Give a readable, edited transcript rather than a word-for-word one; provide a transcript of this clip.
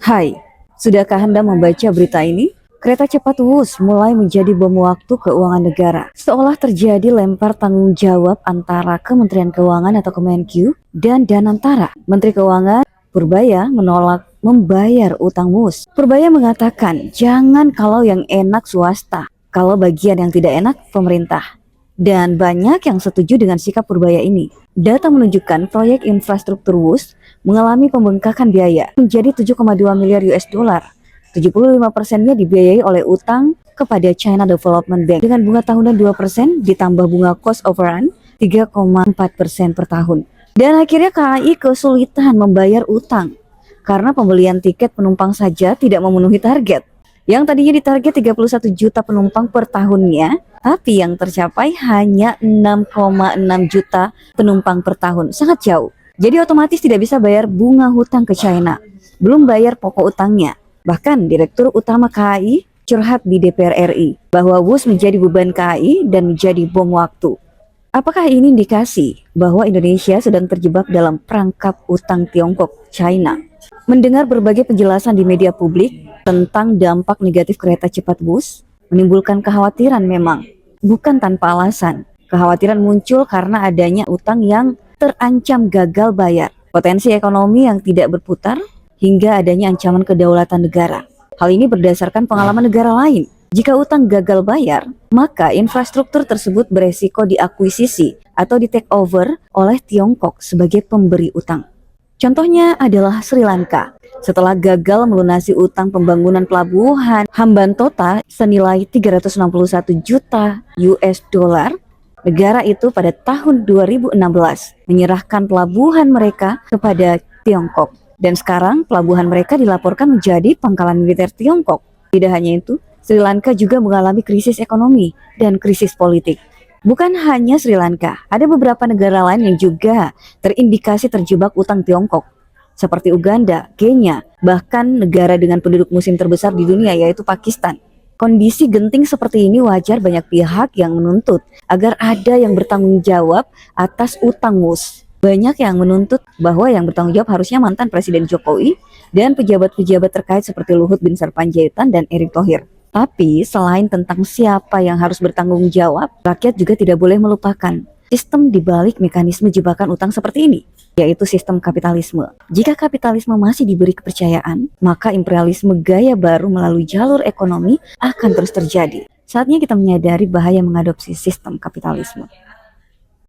Hai, sudahkah Anda membaca berita ini? Kereta cepat Wus mulai menjadi bom waktu keuangan negara. Seolah terjadi lempar tanggung jawab antara Kementerian Keuangan atau Kemenq dan Danantara. Menteri Keuangan Purbaya menolak membayar utang Wus. Purbaya mengatakan, jangan kalau yang enak swasta, kalau bagian yang tidak enak pemerintah. Dan banyak yang setuju dengan sikap Purbaya ini. Data menunjukkan proyek infrastruktur Wus mengalami pembengkakan biaya menjadi 7,2 miliar US dollar. 75%-nya dibiayai oleh utang kepada China Development Bank dengan bunga tahunan 2% ditambah bunga cost overrun 3,4% per tahun. Dan akhirnya KAI kesulitan membayar utang karena pembelian tiket penumpang saja tidak memenuhi target. Yang tadinya ditarget 31 juta penumpang per tahunnya, tapi yang tercapai hanya 6,6 juta penumpang per tahun. Sangat jauh. Jadi otomatis tidak bisa bayar bunga hutang ke China. Belum bayar pokok utangnya. Bahkan Direktur Utama KAI curhat di DPR RI bahwa Wus menjadi beban KAI dan menjadi bom waktu. Apakah ini indikasi bahwa Indonesia sedang terjebak dalam perangkap utang Tiongkok, China? Mendengar berbagai penjelasan di media publik tentang dampak negatif kereta cepat Wus menimbulkan kekhawatiran memang, bukan tanpa alasan. Kekhawatiran muncul karena adanya utang yang terancam gagal bayar, potensi ekonomi yang tidak berputar, hingga adanya ancaman kedaulatan negara. Hal ini berdasarkan pengalaman negara lain. Jika utang gagal bayar, maka infrastruktur tersebut beresiko diakuisisi atau di take over oleh Tiongkok sebagai pemberi utang. Contohnya adalah Sri Lanka. Setelah gagal melunasi utang pembangunan pelabuhan Hambantota senilai 361 juta US dollar, negara itu pada tahun 2016 menyerahkan pelabuhan mereka kepada Tiongkok. Dan sekarang pelabuhan mereka dilaporkan menjadi pangkalan militer Tiongkok. Tidak hanya itu, Sri Lanka juga mengalami krisis ekonomi dan krisis politik. Bukan hanya Sri Lanka, ada beberapa negara lain yang juga terindikasi terjebak utang Tiongkok. Seperti Uganda, Kenya, bahkan negara dengan penduduk muslim terbesar di dunia yaitu Pakistan. Kondisi genting seperti ini wajar banyak pihak yang menuntut agar ada yang bertanggung jawab atas utang Wus. Banyak yang menuntut bahwa yang bertanggung jawab harusnya mantan Presiden Jokowi dan pejabat-pejabat terkait seperti Luhut bin Sarpanjaitan dan Erick Thohir. Tapi selain tentang siapa yang harus bertanggung jawab, rakyat juga tidak boleh melupakan sistem dibalik mekanisme jebakan utang seperti ini, yaitu sistem kapitalisme. Jika kapitalisme masih diberi kepercayaan, maka imperialisme gaya baru melalui jalur ekonomi akan terus terjadi. Saatnya kita menyadari bahaya mengadopsi sistem kapitalisme.